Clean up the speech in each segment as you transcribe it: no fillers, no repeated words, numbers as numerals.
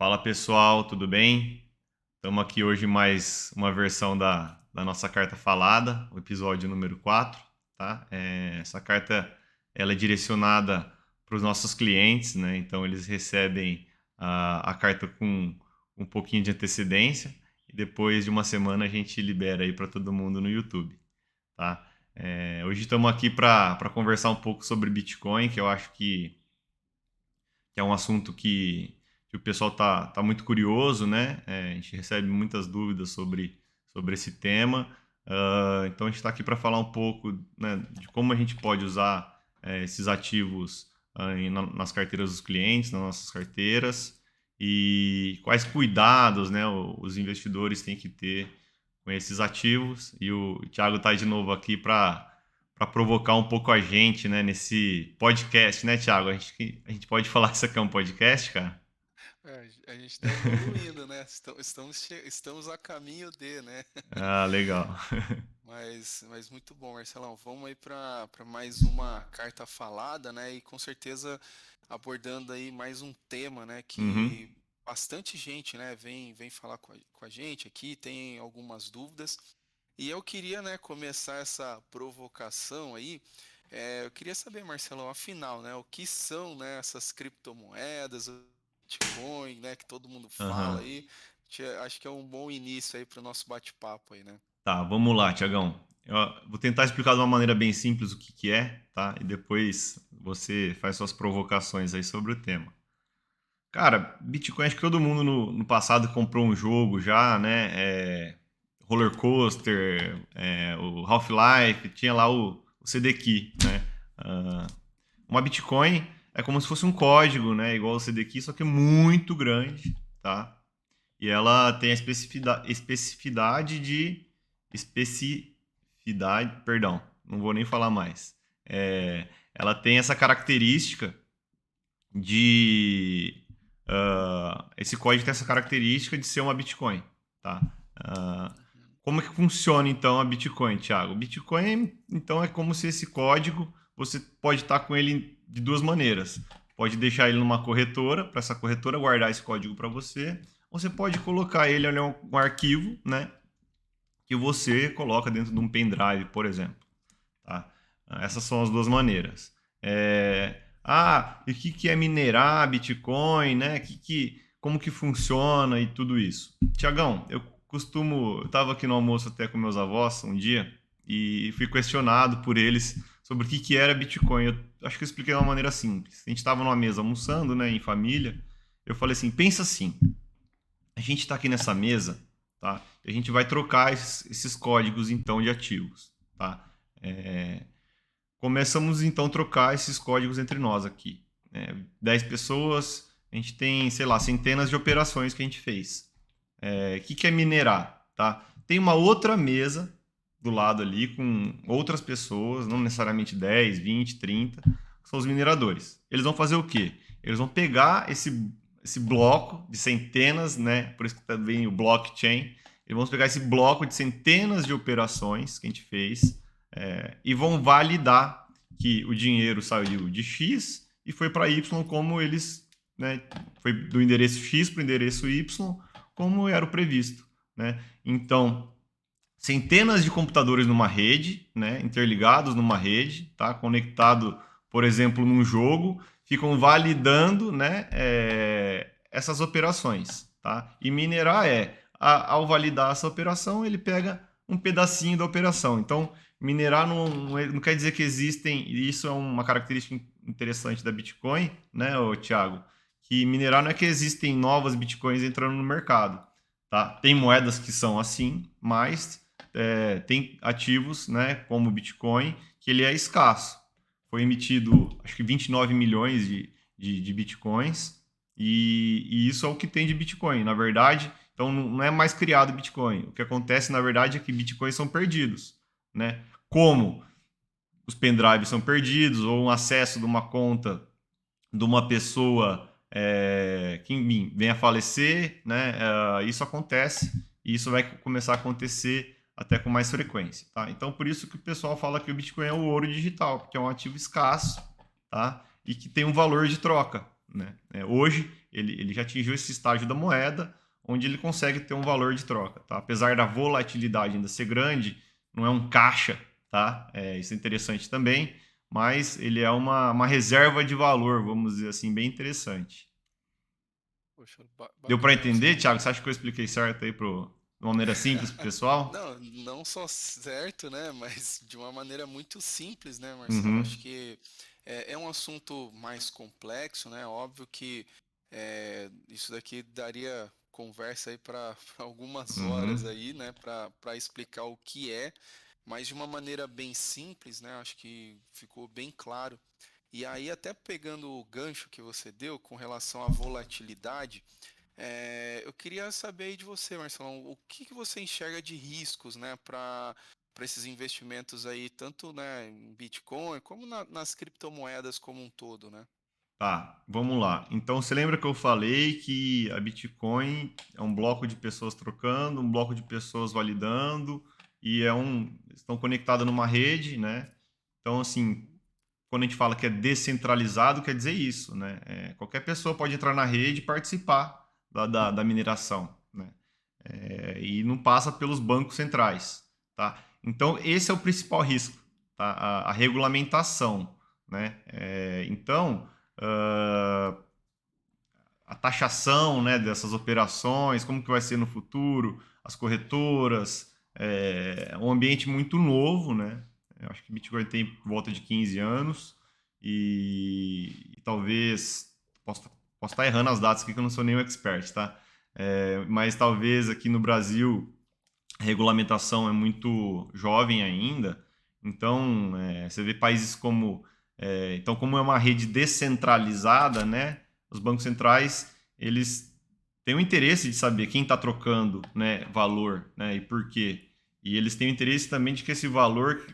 Fala pessoal, tudo bem? Estamos aqui hoje mais uma versão da nossa carta falada, o episódio número 4, tá? Essa carta ela é direcionada para os nossos clientes, né? Então eles recebem a carta com um pouquinho de antecedência e depois de uma semana a gente libera aí para todo mundo no YouTube, tá? Hoje estamos aqui para conversar um pouco sobre Bitcoin, que eu acho que é um assunto que o pessoal tá muito curioso, né? A gente recebe muitas dúvidas sobre esse tema. Então a gente está aqui para falar um pouco, né, de como a gente pode usar esses ativos nas carteiras dos clientes, nas nossas carteiras, e quais cuidados, né, os investidores têm que ter com esses ativos. E o Thiago está de novo aqui para provocar um pouco a gente, né, nesse podcast, né, Thiago? A gente pode falar que isso aqui é um podcast, cara? A gente está evoluindo, né? Estamos a caminho de, né? Ah, legal. Mas muito bom, Marcelão. Vamos aí para mais uma carta falada, né? E com certeza abordando aí mais um tema, né? Uhum. Que bastante gente, né? Vem falar com a gente aqui, tem algumas dúvidas. E eu queria, né? Começar essa provocação aí. Eu queria saber, Marcelão, afinal, né? O que são, né? Essas criptomoedas? Bitcoin, né, que todo mundo fala Aham. aí. Acho que é um bom início aí para o nosso bate-papo aí, né? Tá, vamos lá, Tiagão. Eu vou tentar explicar de uma maneira bem simples o que que é, tá? E depois você faz suas provocações aí sobre o tema. Cara, Bitcoin, acho que todo mundo no passado comprou um jogo já, né? Roller Coaster, o Half-Life, tinha lá o CD Key, né? Ah, uma Bitcoin é como se fosse um código, né? Igual o CD Key, só que muito grande, tá? E ela tem a especificidade, perdão, não vou nem falar mais. Ela tem essa característica de esse código tem essa característica de ser uma Bitcoin, tá? Ah, Uhum. como é que funciona então a Bitcoin, Thiago? Bitcoin então é como se esse código você pode estar com ele de duas maneiras. Pode deixar ele numa corretora, para essa corretora guardar esse código para você, ou você pode colocar ele em um arquivo, né, que você coloca dentro de um pendrive, por exemplo. Tá? Essas são as duas maneiras. E o que é minerar Bitcoin, né? Como que funciona e tudo isso? Tiagão, eu estava aqui no almoço até com meus avós um dia e fui questionado por eles sobre o que era Bitcoin. Eu acho que eu expliquei de uma maneira simples. A gente estava numa mesa almoçando, né, em família. Eu falei assim: pensa assim, a gente está aqui nessa mesa, tá? E a gente vai trocar esses códigos então de ativos, tá? É, Começamos então a trocar esses códigos entre nós aqui. 10 pessoas, a gente tem, sei lá, centenas de operações que a gente fez. O que é minerar? Tá? Tem uma outra mesa do lado ali com outras pessoas, não necessariamente 10, 20, 30, que são os mineradores. Eles vão fazer o quê? Eles vão pegar esse bloco de centenas, né? Por isso que também o blockchain. Eles vão pegar esse bloco de centenas de operações que a gente fez e vão validar que o dinheiro saiu de X e foi para Y como eles, né, foi do endereço X para o endereço Y, como era o previsto, né? Então, centenas de computadores numa rede, né, interligados numa rede, tá, conectado, por exemplo, num jogo, ficam validando, né, essas operações, tá? E minerar ao validar essa operação, ele pega um pedacinho da operação. Então, minerar não quer dizer que existem, e isso é uma característica interessante da Bitcoin, né, Thiago? Que minerar não é que existem novas Bitcoins entrando no mercado, tá? Tem moedas que são assim, mas tem ativos, né, como o Bitcoin, que ele é escasso. Foi emitido, acho que 29 milhões de Bitcoins, e isso é o que tem de Bitcoin. Na verdade, então não é mais criado Bitcoin. O que acontece, na verdade, é que Bitcoins são perdidos, né? Como os pendrives são perdidos, ou um acesso de uma conta de uma pessoa que vem a falecer, né? Isso acontece e isso vai começar a acontecer até com mais frequência, tá? Então, por isso que o pessoal fala que o Bitcoin é o ouro digital, porque é um ativo escasso, tá? E que tem um valor de troca, né? Hoje, ele já atingiu esse estágio da moeda, onde ele consegue ter um valor de troca, tá? Apesar da volatilidade ainda ser grande, não é um caixa, tá? Isso é interessante também, mas ele é uma reserva de valor, vamos dizer assim, bem interessante. Poxa, Deu para bacana, entender, Marcelo. Thiago? Você acha que eu expliquei certo aí de uma maneira simples pro pessoal? Não, não só certo, né, mas de uma maneira muito simples, né, Marcelo? Acho Uhum, que é um assunto mais complexo, né? Óbvio que isso daqui daria conversa aí para algumas horas uhum. aí, né, para explicar o que é, mas de uma maneira bem simples, né? Acho que ficou bem claro. E aí, até pegando o gancho que você deu com relação à volatilidade. Eu queria saber aí de você, Marcelão, o que que você enxerga de riscos, né, para esses investimentos aí, tanto, né, em Bitcoin como nas criptomoedas como um todo, né? Tá, vamos lá. Então, você lembra que eu falei que a Bitcoin é um bloco de pessoas trocando, um bloco de pessoas validando, e estão conectadas numa rede, né? Então, assim, Uhum. quando a gente fala que é descentralizado, quer dizer isso, né? Qualquer pessoa pode entrar na rede e participar da mineração, né? E não passa pelos bancos centrais, tá? Então, esse é o principal risco, tá? A regulamentação, né? Então, ah, a taxação, né, dessas operações, como que vai ser no futuro, as corretoras, é um ambiente muito novo, né? Eu acho que Bitcoin tem por volta de 15 anos e talvez posso estar errando as datas aqui que eu não sou nenhum expert, tá? Mas talvez aqui no Brasil a regulamentação é muito jovem ainda, então você vê países como então como é uma rede descentralizada, né? Os bancos centrais eles têm o interesse de saber quem está trocando, né, valor, né, e por quê. E eles têm o interesse também de que esse valor,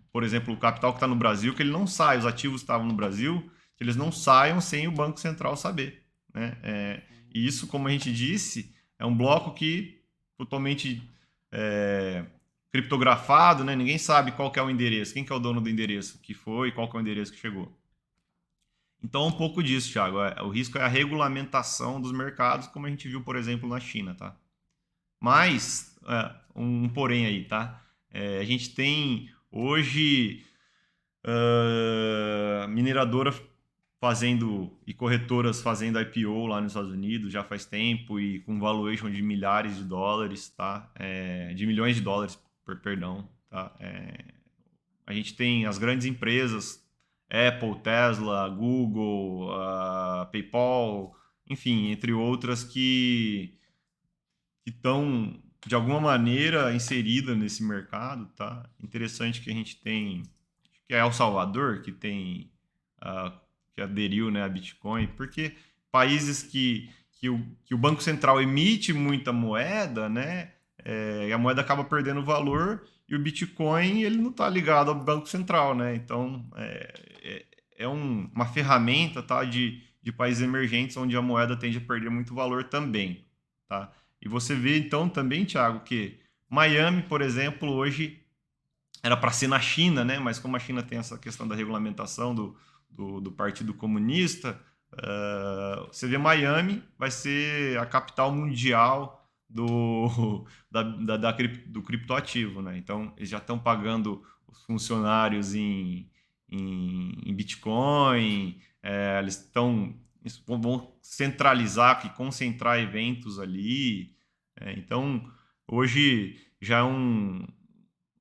por exemplo, o capital que está no Brasil, que ele não saia, os ativos que estavam no Brasil, que eles não saiam sem o Banco Central saber, né? E isso, como a gente disse, é um bloco que totalmente é, criptografado, né? Ninguém sabe qual que é o endereço, quem que é o dono do endereço que foi, qual que é o endereço que chegou. Então, um pouco disso, Thiago. O risco é a regulamentação dos mercados, como a gente viu, por exemplo, na China, tá? Mas, um porém aí, tá? A gente tem hoje mineradora fazendo e corretoras fazendo IPO lá nos Estados Unidos já faz tempo e com valuation de milhares de dólares, tá? De milhões de dólares, perdão, tá? A gente tem as grandes empresas, Apple, Tesla, Google, PayPal, enfim, entre outras que estão de alguma maneira inseridas nesse mercado, tá? Interessante que a gente tem, que é El Salvador, que tem uh, que aderiu, né, a Bitcoin, porque países que o Banco Central emite muita moeda, né, e a moeda acaba perdendo valor e o Bitcoin ele não está ligado ao Banco Central, né? Então uma ferramenta, tá, de países emergentes onde a moeda tende a perder muito valor também, tá? E você vê então também, Thiago, que Miami, por exemplo, hoje era para ser na China, né? Mas como a China tem essa questão da regulamentação do Partido Comunista, você vê Miami vai ser a capital mundial do criptoativo, né? Então eles já estão pagando os funcionários em Bitcoin, eles vão centralizar e concentrar eventos ali. Então hoje já é um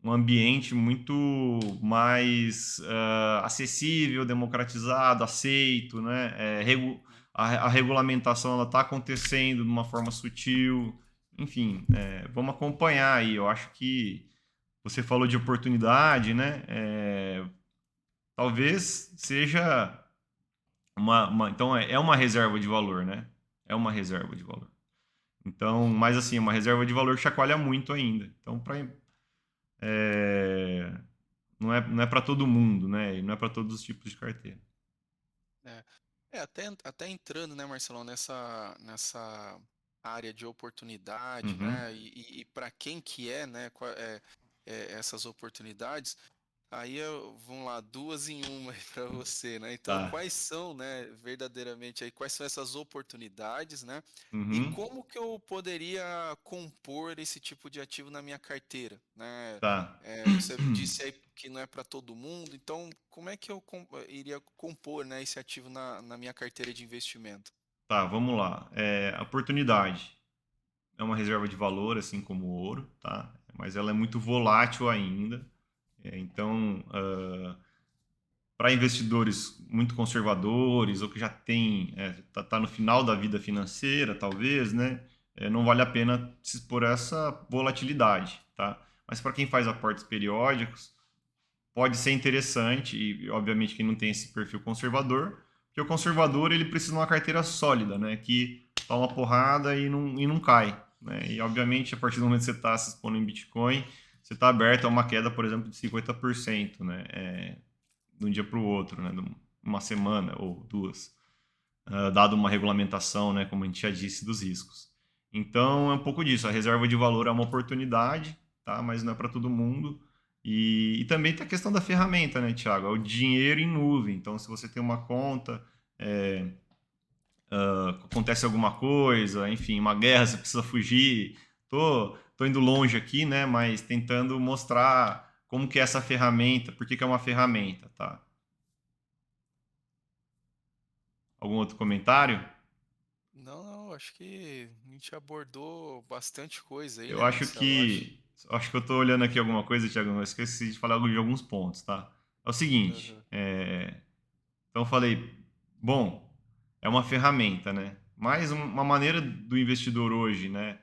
ambiente muito mais acessível, democratizado, aceito, né? A regulamentação ela está acontecendo de uma forma sutil, enfim, vamos acompanhar aí. Eu acho que você falou de oportunidade, né? Talvez seja então é uma reserva de valor, né? É uma reserva de valor. Então, mas assim, é uma reserva de valor que chacoalha muito ainda. Então, é, não é para todo mundo, né? E não é para todos os tipos de carteira. É, até entrando, né, Marcelão, nessa área de oportunidade, Uhum, né, e para quem que é, né, essas oportunidades. Aí, vamos lá, duas em uma para você, né? Então, Tá. quais são, né, verdadeiramente aí, quais são essas oportunidades, né? E Uhum. como que eu poderia compor esse tipo de ativo na minha carteira, né? Tá. Você disse aí que não é para todo mundo, então como é que eu iria compor, né, esse ativo na minha carteira de investimento? Tá, vamos lá. Oportunidade. É uma reserva de valor, assim como o ouro, tá? Mas ela é muito volátil ainda. Então, para investidores muito conservadores ou que já tem, tá no final da vida financeira, talvez, né? Não vale a pena se expor a essa volatilidade, tá? Mas para quem faz aportes periódicos, pode ser interessante e, obviamente, quem não tem esse perfil conservador, porque o conservador ele precisa de uma carteira sólida, né? Que toma porrada e não cai, né? E, obviamente, a partir do momento que você está se expondo em Bitcoin, você está aberto a uma queda, por exemplo, de 50%, né? De um dia para o outro, né? De uma semana ou duas, dado uma regulamentação, né? Como a gente já disse, dos riscos. Então, é um pouco disso. A reserva de valor é uma oportunidade, tá? Mas não é para todo mundo. E também tem a questão da ferramenta, né, Thiago? É o dinheiro em nuvem. Então, se você tem uma conta, acontece alguma coisa, enfim, uma guerra, você precisa fugir. Tô indo longe aqui, né? Mas tentando mostrar como que é essa ferramenta, por que que é uma ferramenta, tá? Algum outro comentário? Não, não, acho que a gente abordou bastante coisa aí, Eu né, acho Marcelo? que. Acho que eu tô olhando aqui alguma coisa, Thiago, mas esqueci de falar de alguns pontos, tá? É o seguinte. Aham. Então eu falei, bom, é uma ferramenta, né? Mais uma maneira do investidor hoje, né?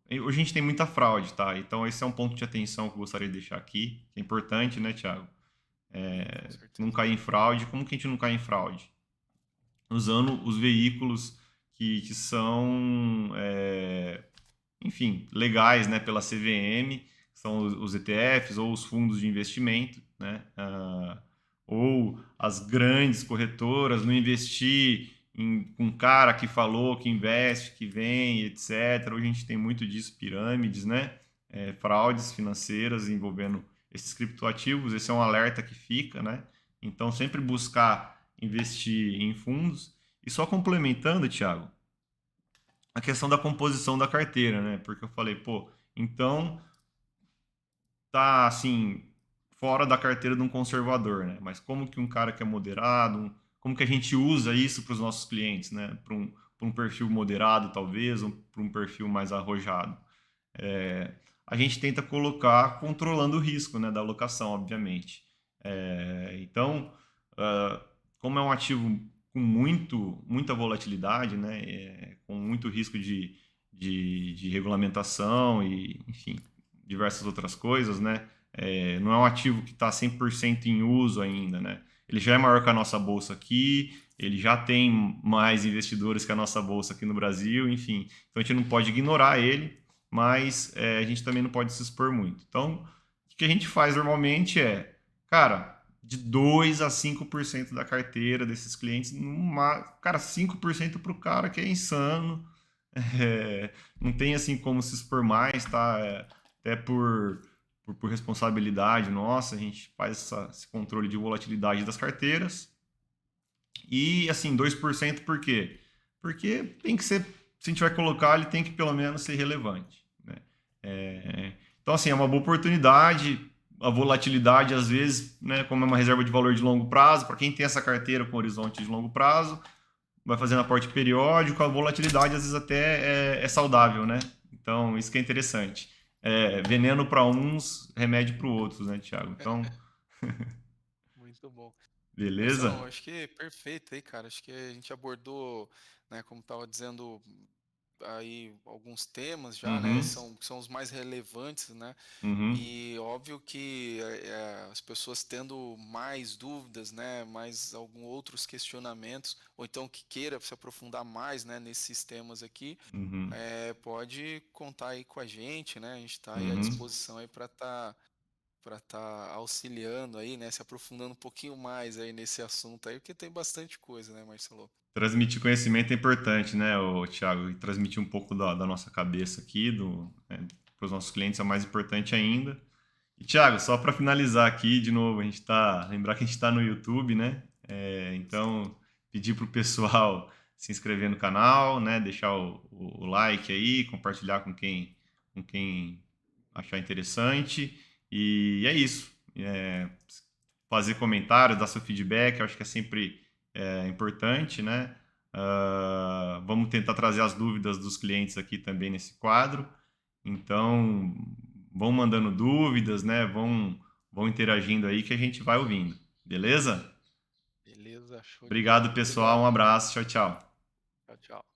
Hoje a gente tem muita fraude, tá? Então esse é um ponto de atenção que eu gostaria de deixar aqui, que é importante, né, Thiago? Sim, com Não certeza. cair em fraude. Como que a gente não cai em fraude? Usando os veículos que são, enfim, legais, né, pela CVM, são os ETFs ou os fundos de investimento, né? Ou as grandes corretoras, não investir com um cara que falou que investe, que vem, etc. Hoje a gente tem muito disso, pirâmides, né? Fraudes financeiras envolvendo esses criptoativos. Esse é um alerta que fica, né? Então, sempre buscar investir em fundos. E só complementando, Thiago, a questão da composição da carteira, né? Porque eu falei, pô, então tá assim, fora da carteira de um conservador, né? Mas como que um cara que é moderado, como que a gente usa isso para os nossos clientes, né? Para um perfil moderado, talvez, ou para um perfil mais arrojado. A gente tenta colocar controlando o risco, né, da alocação, obviamente. Então, uh, como é um ativo com muita volatilidade, né, com muito risco de regulamentação e, enfim, diversas outras coisas, né, não é um ativo que está 100% em uso ainda, né. Ele já é maior que a nossa bolsa aqui, ele já tem mais investidores que a nossa bolsa aqui no Brasil, enfim. Então a gente não pode ignorar ele, mas a gente também não pode se expor muito. Então, o que a gente faz normalmente cara, de 2 a 5% da carteira desses clientes, cara, 5% para o cara que é insano, não tem assim como se expor mais, tá? Até por responsabilidade nossa, a gente faz esse controle de volatilidade das carteiras. E assim, 2% por quê? Porque tem que ser, se a gente vai colocar, ele tem que pelo menos ser relevante, né? Então, assim, é uma boa oportunidade. A volatilidade, às vezes, né, como é uma reserva de valor de longo prazo, para quem tem essa carteira com horizonte de longo prazo, vai fazendo aporte periódico, a volatilidade às vezes até é saudável, né? Então, isso que é interessante. Veneno para uns, remédio para outros, né, Thiago? Então, Muito bom. Marcelão, beleza? acho que perfeito aí, cara. Acho que a gente abordou, né, como estava dizendo aí alguns temas já, né, Uhum, são os mais relevantes, né? uhum, E óbvio que as pessoas tendo mais dúvidas, né, mais alguns outros questionamentos, ou então que queira se aprofundar mais, né, nesses temas aqui, uhum, pode contar aí com a gente, né? A gente está aí à uhum. disposição aí para estar auxiliando aí, né, se aprofundando um pouquinho mais aí nesse assunto aí, porque tem bastante coisa, né, Marcelo? Transmitir conhecimento é importante, né, Thiago? E transmitir um pouco da nossa cabeça aqui, para os nossos clientes é mais importante ainda. E, Thiago, só para finalizar aqui, de novo, lembrar que a gente está no YouTube, né? Então, pedir para o pessoal se inscrever no canal, né? Deixar o like aí, compartilhar com quem achar interessante. E é isso. Fazer comentários, dar seu feedback, eu acho que é sempre importante, né? Vamos tentar trazer as dúvidas dos clientes aqui também nesse quadro. Então, vão mandando dúvidas, né? Vão interagindo aí que a gente vai ouvindo. Beleza? Beleza, show de Obrigado, bola. pessoal. Obrigado. Um abraço. Tchau, tchau. Tchau, tchau.